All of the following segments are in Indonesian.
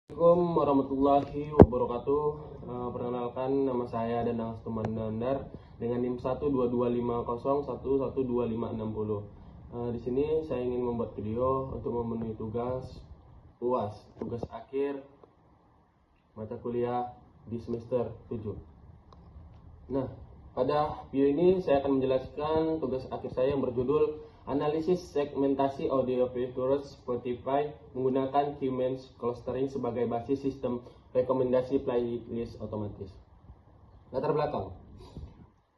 Assalamualaikum warahmatullahi wabarakatuh. Perkenalkan, nama saya Danang Astuman Dandar dengan NIM 1225011125560. Di sini saya ingin membuat video untuk memenuhi tugas UAS, tugas akhir mata kuliah di semester 7. Nah, pada video ini saya akan menjelaskan tugas akhir saya yang berjudul Analisis segmentasi audio features Spotify menggunakan K-means clustering sebagai basis sistem rekomendasi playlist otomatis. Latar belakang.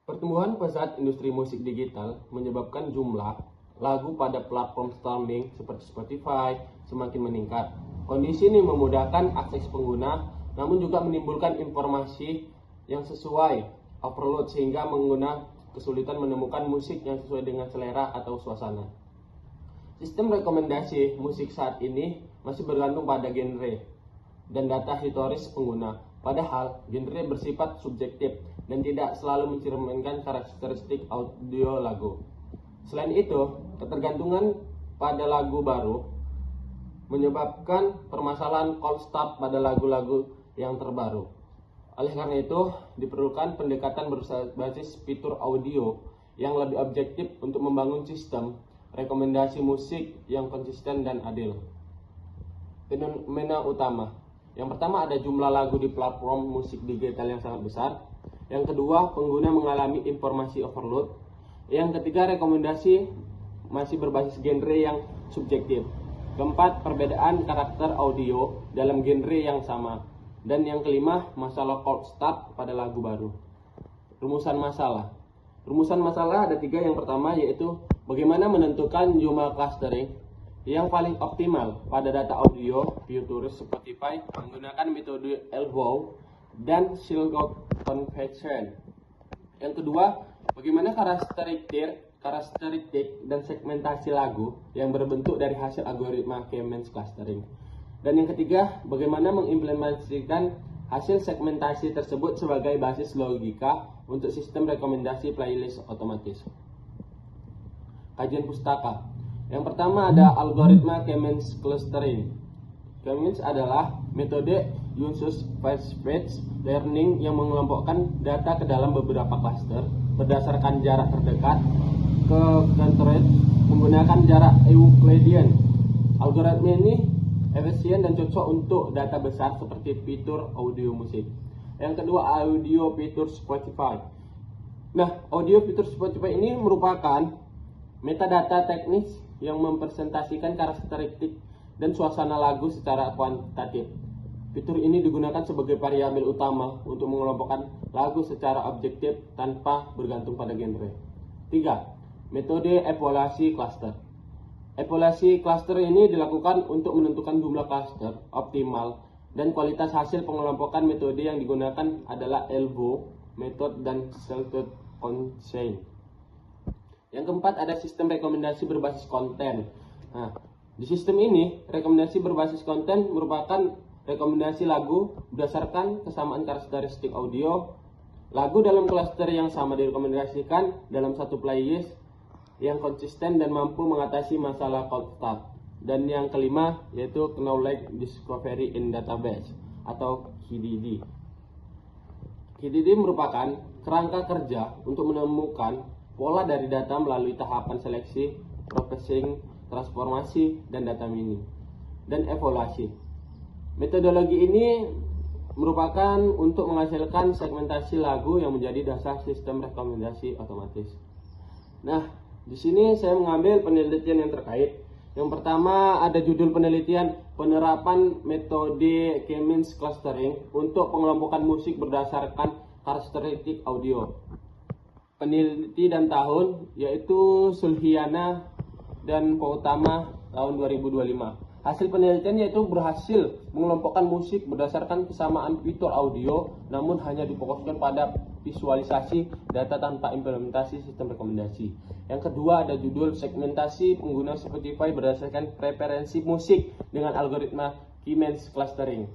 Pertumbuhan pesat industri musik digital menyebabkan jumlah lagu pada platform streaming seperti Spotify semakin meningkat. Kondisi ini memudahkan akses pengguna, namun juga menimbulkan informasi yang sesuai overload sehingga pengguna kesulitan menemukan musik yang sesuai dengan selera atau suasana. Sistem rekomendasi musik saat ini masih bergantung pada genre dan data historis pengguna. Padahal genre bersifat subjektif dan tidak selalu mencerminkan karakteristik audio lagu. Selain itu, ketergantungan pada lagu baru menyebabkan permasalahan cold start pada lagu-lagu yang terbaru. Oleh karena itu, diperlukan pendekatan berbasis fitur audio yang lebih objektif untuk membangun sistem rekomendasi musik yang konsisten dan adil. Fenomena utama. Yang pertama, ada jumlah lagu di platform musik digital yang sangat besar. Yang kedua, pengguna mengalami informasi overload. Yang ketiga, rekomendasi masih berbasis genre yang subjektif. Keempat, perbedaan karakter audio dalam genre yang sama. Dan yang kelima, masalah cold start pada lagu baru. Rumusan masalah. Rumusan masalah ada tiga. Yang pertama yaitu bagaimana menentukan jumlah clustering yang paling optimal pada data audio features Spotify menggunakan metode LVO dan Silk Convention. Yang kedua, bagaimana karakteristik dan segmentasi lagu yang berbentuk dari hasil algoritma K-means clustering. Dan yang ketiga, bagaimana mengimplementasikan hasil segmentasi tersebut sebagai basis logika untuk sistem rekomendasi playlist otomatis. Kajian pustaka. Yang pertama ada algoritma K-means clustering. K-means adalah metode user-based learning yang mengelompokkan data ke dalam beberapa cluster berdasarkan jarak terdekat ke centroid menggunakan jarak Euclidean. Algoritma ini efisien dan cocok untuk data besar seperti fitur audio musik. Yang kedua, audio fitur Spotify. Nah, audio fitur Spotify ini merupakan metadata teknis yang mempresentasikan karakteristik dan suasana lagu secara kuantitatif. Fitur ini digunakan sebagai variabel utama untuk mengelompokkan lagu secara objektif tanpa bergantung pada genre. 3. Metode evaluasi cluster. Evaluasi cluster ini dilakukan untuk menentukan jumlah cluster optimal dan kualitas hasil pengelompokan. Metode yang digunakan adalah LVO method dan Silk Convention. Yang keempat, ada sistem rekomendasi berbasis konten. Nah, di sistem ini, rekomendasi berbasis konten merupakan rekomendasi lagu berdasarkan kesamaan karakteristik audio. Lagu dalam cluster yang sama direkomendasikan dalam satu playlist yang konsisten dan mampu mengatasi masalah cold start. Dan yang kelima yaitu Knowledge Discovery in Database atau KDD. KDD merupakan kerangka kerja untuk menemukan pola dari data melalui tahapan seleksi, processing, transformasi, dan data mining dan evaluasi. Metodologi ini merupakan untuk menghasilkan segmentasi lagu yang menjadi dasar sistem rekomendasi otomatis. Nah, di sini saya mengambil penelitian yang terkait. Yang pertama ada judul penelitian penerapan metode K-means clustering untuk pengelompokan musik berdasarkan karakteristik audio. Peneliti dan tahun yaitu Sulhiana dan Poutama tahun 2025. Hasil penelitian yaitu berhasil mengelompokkan musik berdasarkan kesamaan fitur audio, namun hanya difokuskan pada visualisasi data tanpa implementasi sistem rekomendasi. Yang kedua ada judul segmentasi pengguna Spotify berdasarkan preferensi musik dengan algoritma K-means clustering.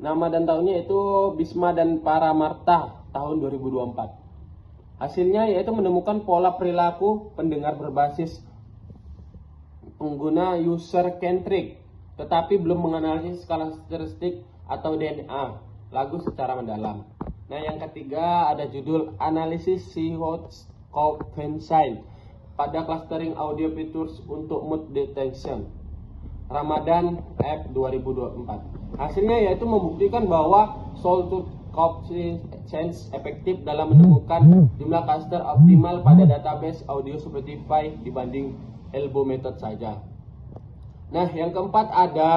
Nama dan tahunnya itu Bisma dan Paramarta tahun 2024. Hasilnya yaitu menemukan pola perilaku pendengar berbasis pengguna user centric tetapi belum menganalisis karakteristik atau DNA lagu secara mendalam. Nah, yang ketiga ada judul analisis Seahawks Compensate pada clustering audio features untuk mood detection Ramadan F 2024. Hasilnya yaitu membuktikan bahwa Sawtooth Coefficient efektif dalam menemukan jumlah cluster optimal pada database audio Spotify dibanding elbow method saja. Nah, yang keempat ada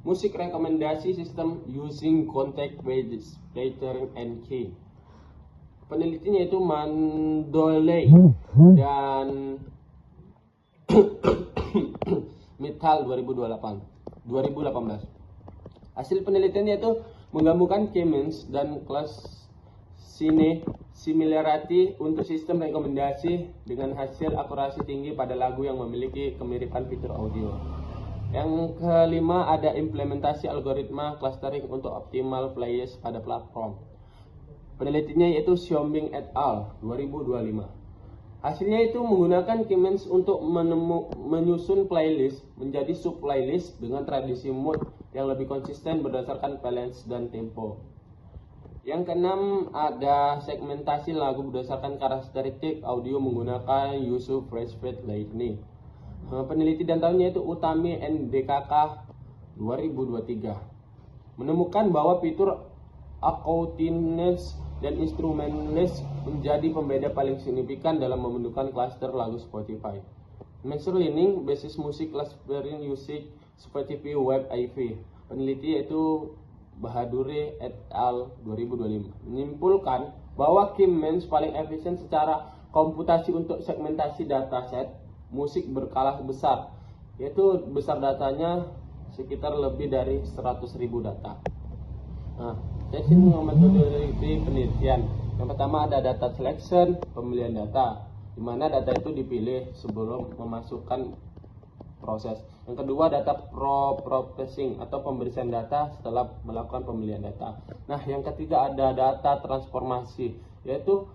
musik rekomendasi sistem using contact based filtering and key. Penelitinya itu Mandoley dan Mittal 2018. Hasil penelitiannya itu menggabungkan Key-means dan kelas similarity untuk sistem rekomendasi dengan hasil akurasi tinggi pada lagu yang memiliki kemiripan fitur audio. Yang kelima ada implementasi algoritma clustering untuk optimal playlist pada platform. Penelitinya yaitu Xiaoming et al. 2025. Hasilnya itu menggunakan Key-means untuk menyusun playlist menjadi sub-playlist dengan tradisi mood yang lebih konsisten berdasarkan balance dan tempo. Yang keenam ada segmentasi lagu berdasarkan karakteristik audio menggunakan User Phrase-Based Learning. Peneliti dan tahunnya itu Utami NDKK 2023 menemukan bahwa fitur acoustics dan instrumentless menjadi pembeda paling signifikan dalam membentukkan klaster lagu Spotify. Machine Learning basis musik clustering using Spotify Web IV. Peneliti yaitu Bahadure et al. 2025 menyimpulkan bahwa Key-means paling efisien secara komputasi untuk segmentasi dataset musik berskala besar, yaitu besar datanya sekitar lebih dari 100.000 data. Nah, saya sini metode penelitian. Yang pertama ada data selection, pemilihan data, di mana data itu dipilih sebelum memasukkan proses. Yang kedua data processing atau pembersihan data setelah melakukan pemilihan data. Nah, yang ketiga ada data transformasi, yaitu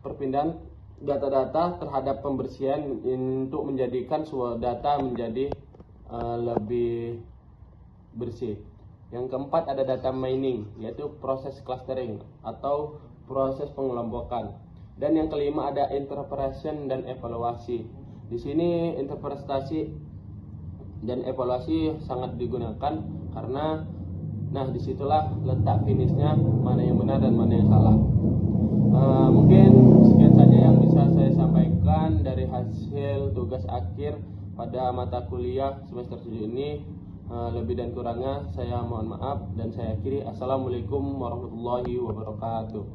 perpindahan data-data terhadap pembersihan untuk menjadikan sebuah data menjadi lebih bersih. Yang keempat ada data mining, yaitu proses clustering atau proses pengelompokan. Dan yang kelima ada interpretation dan evaluasi. Di sini interpretasi dan evaluasi sangat digunakan karena disitulah letak finishnya, mana yang benar dan mana yang salah. Mungkin sekian saja yang bisa saya sampaikan dari hasil tugas akhir pada mata kuliah semester 7 ini. Lebih dan kurangnya saya mohon maaf dan saya akhiri. Assalamualaikum warahmatullahi wabarakatuh.